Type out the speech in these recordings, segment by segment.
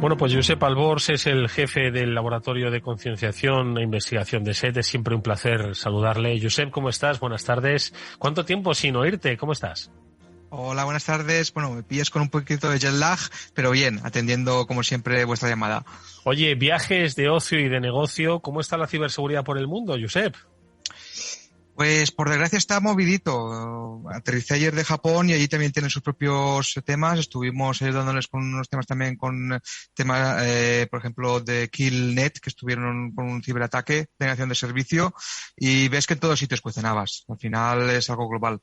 Bueno, pues Josep Albors es el jefe del Laboratorio de Concienciación e Investigación de SET. Es siempre un placer saludarle. Josep, ¿cómo estás? Buenas tardes. ¿Cuánto tiempo sin oírte? ¿Cómo estás? Hola, buenas tardes. Bueno, me pillas con un poquito de jet lag, pero bien, atendiendo como siempre vuestra llamada. Oye, viajes de ocio y de negocio, ¿cómo está la ciberseguridad por el mundo, Josep? Pues por desgracia está movidito. Aterricé ayer de Japón y allí también tienen sus propios temas. Estuvimos ayudándoles con unos temas también, con temas, por ejemplo, de Killnet, que estuvieron con un ciberataque de negación de servicio, y ves que en todos sitios cuecen habas. Al final es algo global.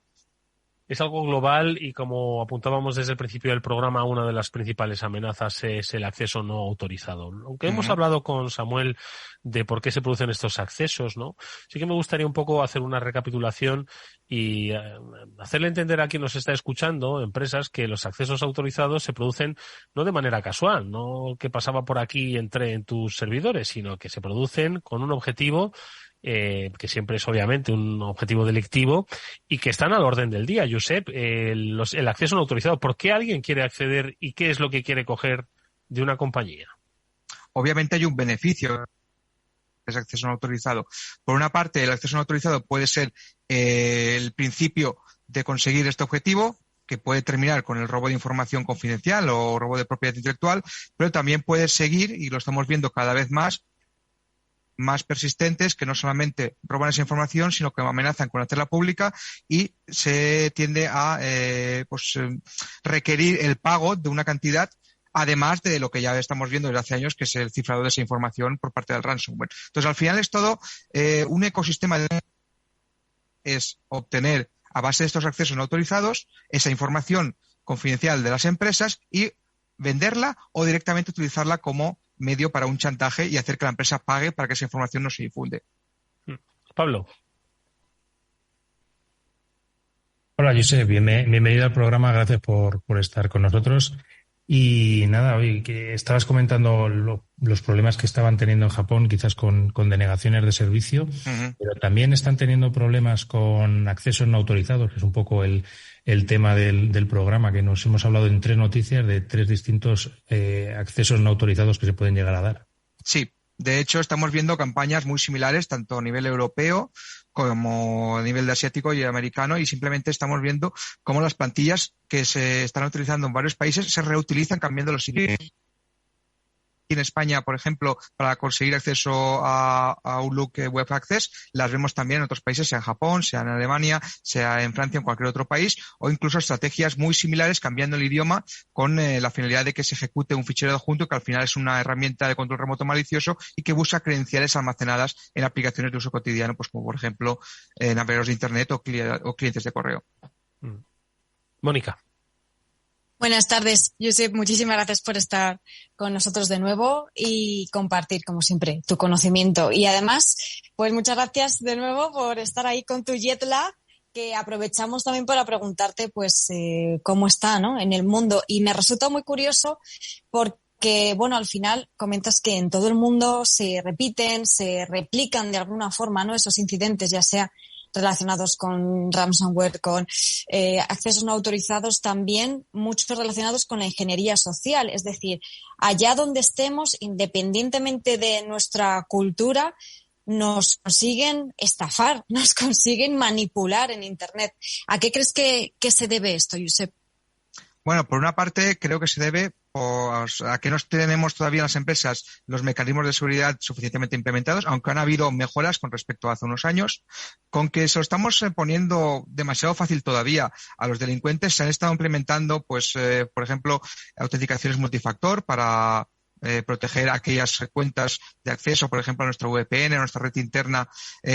Es algo global y, como apuntábamos desde el principio del programa, una de las principales amenazas es el acceso no autorizado. Aunque hemos hablado con Samuel de por qué se producen estos accesos, ¿no? Sí que me gustaría un poco hacer una recapitulación y hacerle entender a quien nos está escuchando, empresas, que los accesos autorizados se producen no de manera casual, no que pasaba por aquí y entré en tus servidores, sino que se producen con un objetivo que siempre es obviamente un objetivo delictivo y que están al orden del día. Josep, el acceso no autorizado, ¿por qué alguien quiere acceder y qué es lo que quiere coger de una compañía? Obviamente hay un beneficio de ese acceso no autorizado. Por una parte, el acceso no autorizado puede ser el principio de conseguir este objetivo, que puede terminar con el robo de información confidencial o robo de propiedad intelectual, pero también puede seguir, y lo estamos viendo cada vez más persistentes, que no solamente roban esa información, sino que amenazan con hacerla pública y se tiende a requerir el pago de una cantidad, además de lo que ya estamos viendo desde hace años, que es el cifrado de esa información por parte del ransomware. Entonces, al final es todo un ecosistema es obtener, a base de estos accesos no autorizados, esa información confidencial de las empresas y venderla o directamente utilizarla como medio para un chantaje y hacer que la empresa pague para que esa información no se difunde. Pablo. Hola, Josep, bienvenido al programa, gracias por estar con nosotros. Y nada, hoy que estabas comentando los problemas que estaban teniendo en Japón, quizás con denegaciones de servicio, pero también están teniendo problemas con accesos no autorizados, que es un poco el tema del programa, que nos hemos hablado en 3 noticias de 3 distintos accesos no autorizados que se pueden llegar a dar. Sí, de hecho estamos viendo campañas muy similares, tanto a nivel europeo como a nivel de asiático y americano, y simplemente estamos viendo cómo las plantillas que se están utilizando en varios países se reutilizan cambiando los sitios. En España, por ejemplo, para conseguir acceso a Outlook Web Access, las vemos también en otros países, sea en Japón, sea en Alemania, sea en Francia, en cualquier otro país, o incluso estrategias muy similares cambiando el idioma con la finalidad de que se ejecute un fichero adjunto, que al final es una herramienta de control remoto malicioso y que busca credenciales almacenadas en aplicaciones de uso cotidiano, pues como por ejemplo navegadores de Internet o clientes de correo. Mónica. Buenas tardes, Josep. Muchísimas gracias por estar con nosotros de nuevo y compartir, como siempre, tu conocimiento. Y además, pues muchas gracias de nuevo por estar ahí con tu jet lag, que aprovechamos también para preguntarte, pues, cómo está, ¿no?, en el mundo. Y me resulta muy curioso porque, bueno, al final comentas que en todo el mundo se repiten, se replican de alguna forma, ¿no?, esos incidentes, ya sea relacionados con ransomware, con accesos no autorizados, también muchos relacionados con la ingeniería social. Es decir, allá donde estemos, independientemente de nuestra cultura, nos consiguen estafar, nos consiguen manipular en Internet. ¿A qué crees que se debe esto, Josep? Bueno, por una parte creo que se debe a que no tenemos todavía en las empresas los mecanismos de seguridad suficientemente implementados, aunque han habido mejoras con respecto a hace unos años, con que se lo estamos poniendo demasiado fácil todavía a los delincuentes. Se han estado implementando, pues, por ejemplo, autenticaciones multifactor para proteger aquellas cuentas de acceso, por ejemplo, a nuestra VPN, a nuestra red interna,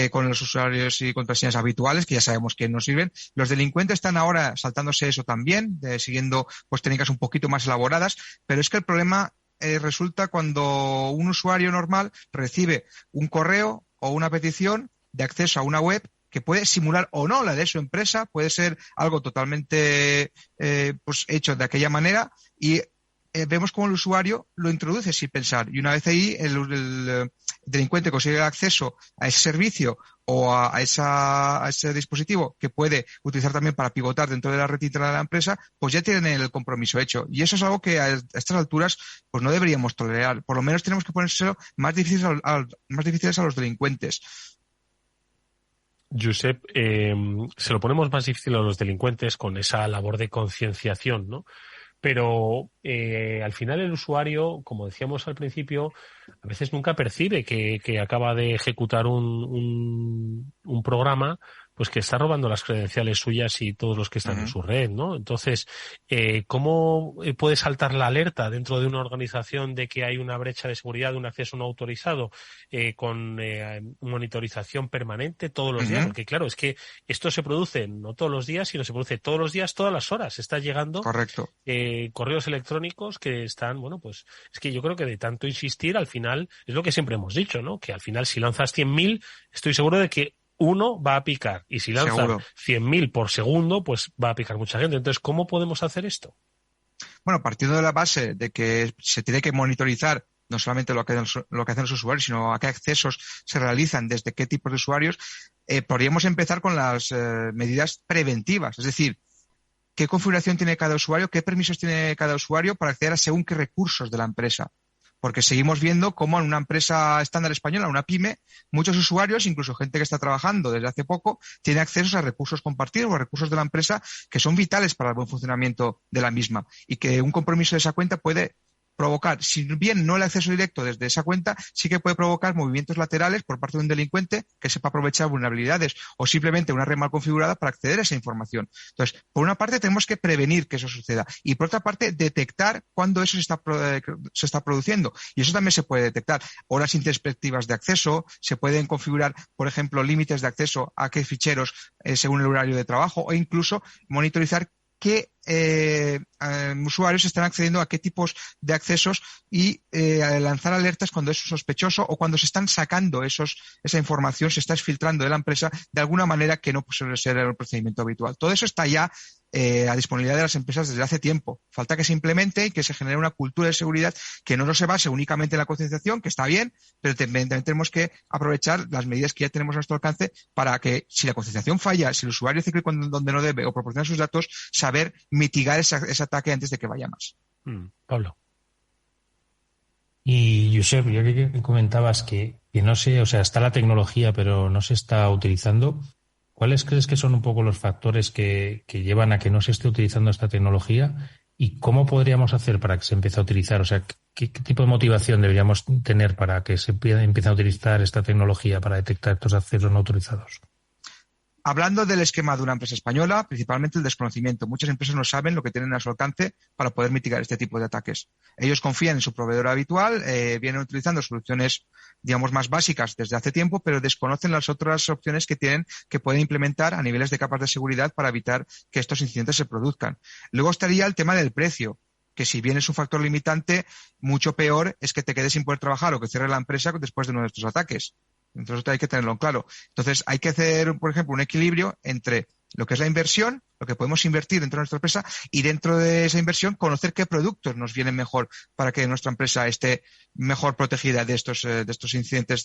con los usuarios y contraseñas habituales, que ya sabemos que no sirven. Los delincuentes están ahora saltándose eso también, siguiendo pues técnicas un poquito más elaboradas, pero es que el problema resulta cuando un usuario normal recibe un correo o una petición de acceso a una web que puede simular o no la de su empresa, puede ser algo totalmente pues hecho de aquella manera, y vemos cómo el usuario lo introduce sin pensar. Y una vez ahí el delincuente consigue acceso a ese servicio o a ese dispositivo que puede utilizar también para pivotar dentro de la red interna de la empresa, pues ya tienen el compromiso hecho. Y eso es algo que a estas alturas pues no deberíamos tolerar. Por lo menos tenemos que ponérselo más difíciles a los delincuentes. Josep, se lo ponemos más difícil a los delincuentes con esa labor de concienciación, ¿no? Pero al final el usuario, como decíamos al principio, a veces nunca percibe que acaba de ejecutar un programa pues que está robando las credenciales suyas y todos los que están en su red, ¿no? Entonces, ¿cómo puede saltar la alerta dentro de una organización de que hay una brecha de seguridad, un acceso no autorizado, con monitorización permanente todos los días? Porque claro, es que esto se produce no todos los días, sino se produce todos los días, todas las horas. Está llegando correos electrónicos que están, bueno, pues es que yo creo que de tanto insistir, al final, es lo que siempre hemos dicho, ¿no? Que al final si lanzas 100.000, estoy seguro de que uno va a picar, y si lanzan 100.000 por segundo, pues va a picar mucha gente. Entonces, ¿cómo podemos hacer esto? Bueno, partiendo de la base de que se tiene que monitorizar no solamente lo que hacen los usuarios, sino a qué accesos se realizan, desde qué tipos de usuarios, podríamos empezar con las medidas preventivas, es decir, qué configuración tiene cada usuario, qué permisos tiene cada usuario para acceder a según qué recursos de la empresa. Porque seguimos viendo cómo en una empresa estándar española, una pyme, muchos usuarios, incluso gente que está trabajando desde hace poco, tiene acceso a recursos compartidos o a recursos de la empresa que son vitales para el buen funcionamiento de la misma, y que un compromiso de esa cuenta puede provocar, si bien no el acceso directo desde esa cuenta, sí que puede provocar movimientos laterales por parte de un delincuente que sepa aprovechar vulnerabilidades o simplemente una red mal configurada para acceder a esa información. Entonces, por una parte tenemos que prevenir que eso suceda y por otra parte detectar cuándo eso se está produciendo, y eso también se puede detectar. Horas introspectivas de acceso, se pueden configurar, por ejemplo, límites de acceso a qué ficheros según el horario de trabajo, o incluso monitorizar qué usuarios están accediendo a qué tipos de accesos y lanzar alertas cuando es sospechoso o cuando se están sacando esa información, se está exfiltrando de la empresa de alguna manera que no suele ser el procedimiento habitual. Todo eso está ya a disponibilidad de las empresas desde hace tiempo. Falta que se implemente y que se genere una cultura de seguridad que no se base únicamente en la concienciación, que está bien, pero también tenemos que aprovechar las medidas que ya tenemos a nuestro alcance para que, si la concienciación falla, si el usuario hace clic donde no debe o proporciona sus datos, saber mitigar ese ataque antes de que vaya más. Pablo. Y Josep, ya que comentabas que no sé, o sea, está la tecnología, pero no se está utilizando, ¿cuáles crees que son un poco los factores que llevan a que no se esté utilizando esta tecnología? ¿Y cómo podríamos hacer para que se empiece a utilizar? O sea, ¿qué tipo de motivación deberíamos tener para que se empiece a utilizar esta tecnología para detectar estos accesos no autorizados? Hablando del esquema de una empresa española, principalmente el desconocimiento. Muchas empresas no saben lo que tienen a su alcance para poder mitigar este tipo de ataques. Ellos confían en su proveedor habitual, vienen utilizando soluciones, digamos, más básicas desde hace tiempo, pero desconocen las otras opciones que tienen, que pueden implementar a niveles de capas de seguridad para evitar que estos incidentes se produzcan. Luego estaría el tema del precio, que si bien es un factor limitante, mucho peor es que te quedes sin poder trabajar o que cierre la empresa después de uno de estos ataques. Entonces hay que tenerlo claro. Entonces hay que hacer, por ejemplo, un equilibrio entre lo que es la inversión, lo que podemos invertir dentro de nuestra empresa, y dentro de esa inversión conocer qué productos nos vienen mejor para que nuestra empresa esté mejor protegida de estos incidentes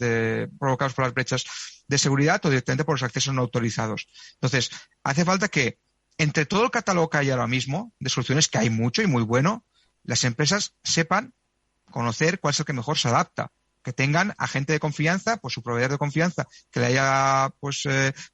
provocados por las brechas de seguridad o directamente por los accesos no autorizados. Entonces, hace falta que entre todo el catálogo que hay ahora mismo de soluciones, que hay mucho y muy bueno, las empresas sepan conocer cuál es el que mejor se adapta. Que tengan a gente de confianza, pues su proveedor de confianza, que le haya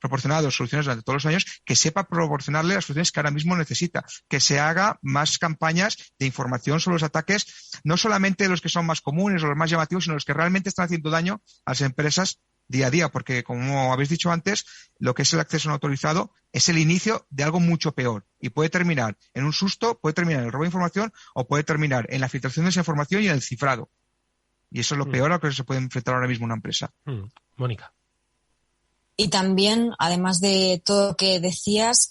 proporcionado soluciones durante todos los años, que sepa proporcionarle las soluciones que ahora mismo necesita, que se haga más campañas de información sobre los ataques, no solamente los que son más comunes o los más llamativos, sino los que realmente están haciendo daño a las empresas día a día, porque como habéis dicho antes, lo que es el acceso no autorizado es el inicio de algo mucho peor y puede terminar en un susto, puede terminar en el robo de información o puede terminar en la filtración de esa información y en el cifrado. Y eso es lo peor a lo que se puede enfrentar ahora mismo una empresa. Mónica. Y también, además de todo lo que decías,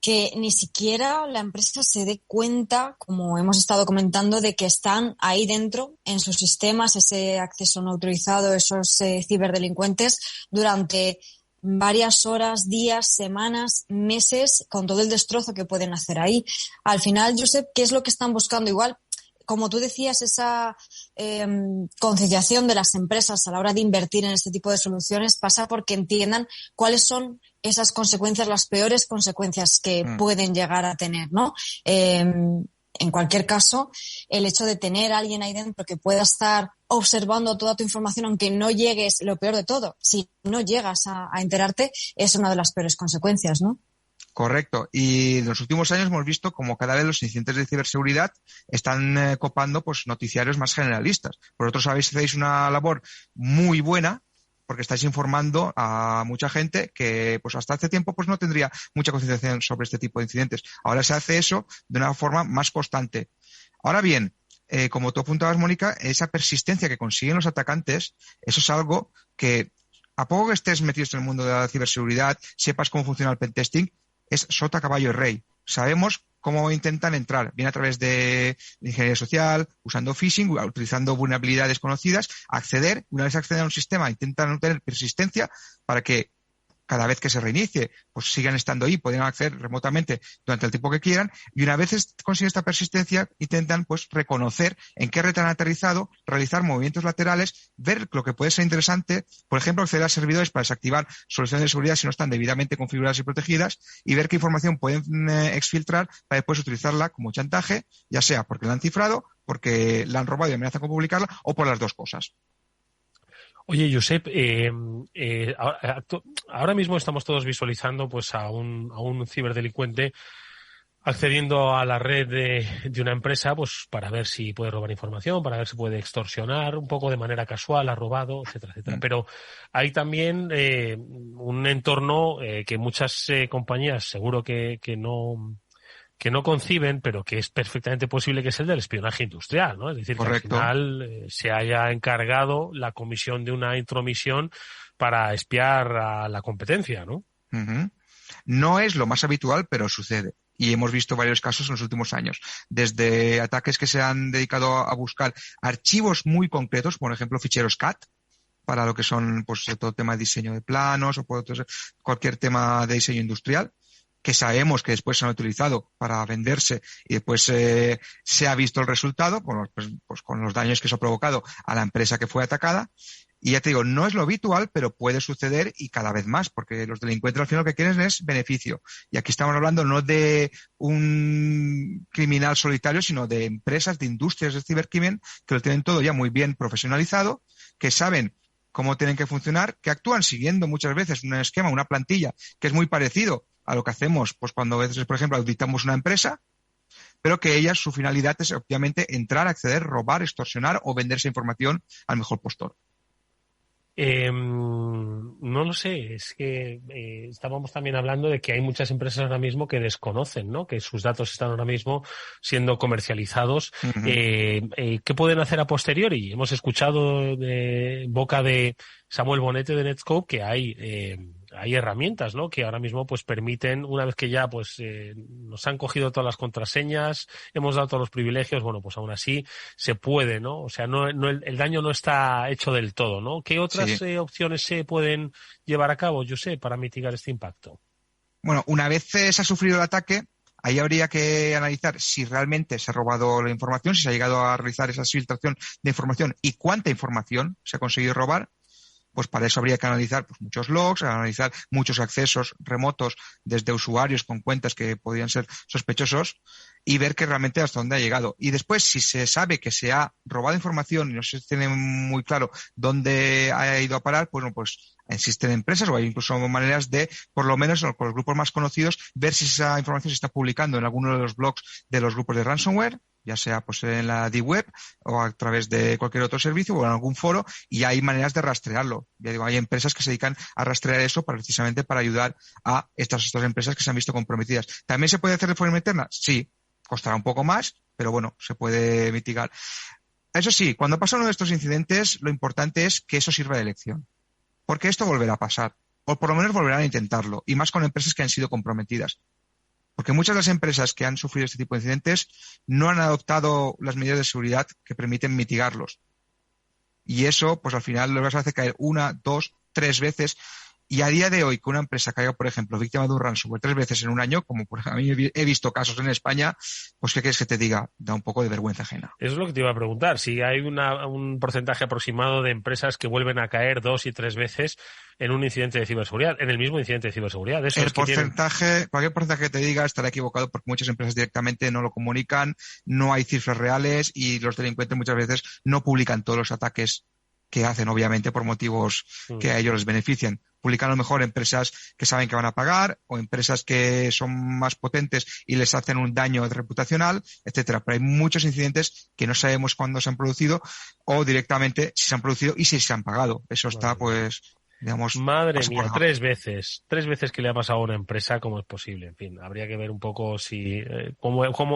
que ni siquiera la empresa se dé cuenta, como hemos estado comentando, de que están ahí dentro, en sus sistemas, ese acceso no autorizado, esos ciberdelincuentes, durante varias horas, días, semanas, meses, con todo el destrozo que pueden hacer ahí. Al final, Josep, ¿qué es lo que están buscando? Igual como tú decías, esa concienciación de las empresas a la hora de invertir en este tipo de soluciones pasa porque entiendan cuáles son esas consecuencias, las peores consecuencias que pueden llegar a tener, ¿no? En cualquier caso, el hecho de tener a alguien ahí dentro que pueda estar observando toda tu información, aunque no llegues, lo peor de todo, si no llegas a enterarte, es una de las peores consecuencias, ¿no? Correcto. Y en los últimos años hemos visto como cada vez los incidentes de ciberseguridad están copando pues noticiarios más generalistas. Vosotros hacéis una labor muy buena porque estáis informando a mucha gente que pues hasta hace tiempo pues no tendría mucha concienciación sobre este tipo de incidentes. Ahora se hace eso de una forma más constante. Ahora bien, como tú apuntabas, Mónica, esa persistencia que consiguen los atacantes, eso es algo que a poco que estés metido en el mundo de la ciberseguridad, sepas cómo funciona el pentesting, es sota, caballo y rey. Sabemos cómo intentan entrar, bien a través de ingeniería social, usando phishing, utilizando vulnerabilidades conocidas, acceder. Una vez acceden a un sistema, intentan obtener persistencia para que cada vez que se reinicie, pues sigan estando ahí, pueden acceder remotamente durante el tiempo que quieran, y una vez consiguen esta persistencia, intentan pues reconocer en qué red han aterrizado, realizar movimientos laterales, ver lo que puede ser interesante, por ejemplo, acceder a servidores para desactivar soluciones de seguridad si no están debidamente configuradas y protegidas, y ver qué información pueden exfiltrar para después utilizarla como chantaje, ya sea porque la han cifrado, porque la han robado y amenazan con publicarla, o por las dos cosas. Oye, Josep, ahora mismo estamos todos visualizando pues a un ciberdelincuente accediendo a la red de una empresa pues para ver si puede robar información, para ver si puede extorsionar un poco de manera casual, ha robado, etcétera, etcétera. Pero hay también un entorno que muchas compañías seguro que no conciben, pero que es perfectamente posible, que es el del espionaje industrial, ¿no? Es decir, correcto, que al final se haya encargado la comisión de una intromisión para espiar a la competencia, ¿no? Uh-huh. No es lo más habitual, pero sucede. Y hemos visto varios casos en los últimos años. Desde ataques que se han dedicado a buscar archivos muy concretos, por ejemplo, ficheros CAT, para lo que son pues todo tema de diseño de planos o cualquier tema de diseño industrial, que sabemos que después se han utilizado para venderse y después se ha visto el resultado pues con los daños que eso ha provocado a la empresa que fue atacada. Y ya te digo, no es lo habitual, pero puede suceder y cada vez más, porque los delincuentes al final lo que quieren es beneficio. Y aquí estamos hablando no de un criminal solitario, sino de empresas, de industrias de cibercrimen que lo tienen todo ya muy bien profesionalizado, que saben cómo tienen que funcionar, que actúan siguiendo muchas veces un esquema, una plantilla, que es muy parecido a lo que hacemos pues cuando a veces, por ejemplo, auditamos una empresa, pero que ellas, su finalidad es obviamente entrar, acceder, robar, extorsionar o vender esa información al mejor postor. No lo sé, es que estábamos también hablando de que hay muchas empresas ahora mismo que desconocen, ¿no? Que sus datos están ahora mismo siendo comercializados. Uh-huh. ¿Qué pueden hacer a posteriori? Hemos escuchado de boca de Samuel Bonete de Netscope que hay herramientas, ¿no? Que ahora mismo pues permiten, una vez que ya pues nos han cogido todas las contraseñas, hemos dado todos los privilegios, bueno, pues aún así se puede, ¿no? O sea, no el daño no está hecho del todo, ¿no? ¿Qué otras opciones se pueden llevar a cabo, Josep, para mitigar este impacto? Bueno, una vez se ha sufrido el ataque, ahí habría que analizar si realmente se ha robado la información, si se ha llegado a realizar esa filtración de información y cuánta información se ha conseguido robar. Pues para eso habría que analizar pues muchos logs, analizar muchos accesos remotos desde usuarios con cuentas que podrían ser sospechosos y ver que realmente hasta dónde ha llegado. Y después, si se sabe que se ha robado información y no se tiene muy claro dónde ha ido a parar, pues, bueno, pues existen empresas o hay incluso maneras de, por lo menos con los grupos más conocidos, ver si esa información se está publicando en alguno de los blogs de los grupos de ransomware, ya sea pues en la D-Web o a través de cualquier otro servicio o en algún foro, y hay maneras de rastrearlo. Ya digo, hay empresas que se dedican a rastrear eso precisamente para ayudar a estas empresas que se han visto comprometidas. ¿También se puede hacer de forma interna? Sí, costará un poco más, pero bueno, se puede mitigar. Eso sí, cuando pasa uno de estos incidentes, lo importante es que eso sirva de lección, porque esto volverá a pasar, o por lo menos volverán a intentarlo, y más con empresas que han sido comprometidas. Porque muchas de las empresas que han sufrido este tipo de incidentes no han adoptado las medidas de seguridad que permiten mitigarlos. Y eso, pues al final, lo vas a hacer caer 1, 2, 3 veces. Y a día de hoy, que una empresa caiga, por ejemplo, víctima de un ransomware 3 veces en un año, como por a mí he visto casos en España, pues ¿qué quieres que te diga? Da un poco de vergüenza ajena. Eso es lo que te iba a preguntar. Si hay un porcentaje aproximado de empresas que vuelven a caer 2 y 3 veces en un incidente de ciberseguridad, en el mismo incidente de ciberseguridad. Eso El porcentaje, cualquier porcentaje que te diga estará equivocado porque muchas empresas directamente no lo comunican, no hay cifras reales y los delincuentes muchas veces no publican todos los ataques que hacen, obviamente, por motivos que a ellos les benefician. Publican a lo mejor empresas que saben que van a pagar o empresas que son más potentes y les hacen un daño reputacional, etcétera. Pero hay muchos incidentes que no sabemos cuándo se han producido o directamente si se han producido y si se han pagado. Eso está, pues, digamos... Madre mía, 3 veces. 3 veces que le ha pasado a una empresa, ¿cómo es posible? En fin, habría que ver un poco si...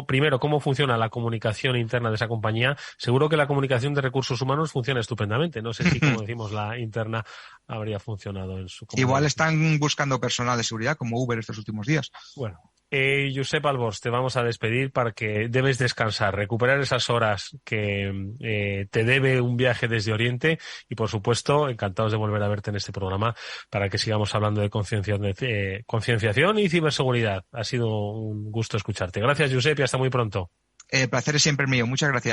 primero, cómo funciona la comunicación interna de esa compañía. Seguro que la comunicación de recursos humanos funciona estupendamente. No sé si, como decimos, la interna habría funcionado en su comunicación. Igual están buscando personal de seguridad, como Uber estos últimos días. Bueno. Josep Albors, te vamos a despedir para que debes descansar, recuperar esas horas que te debe un viaje desde Oriente y, por supuesto, encantados de volver a verte en este programa para que sigamos hablando de concienciación y ciberseguridad. Ha sido un gusto escucharte. Gracias, Josep, y hasta muy pronto. El placer es siempre mío. Muchas gracias.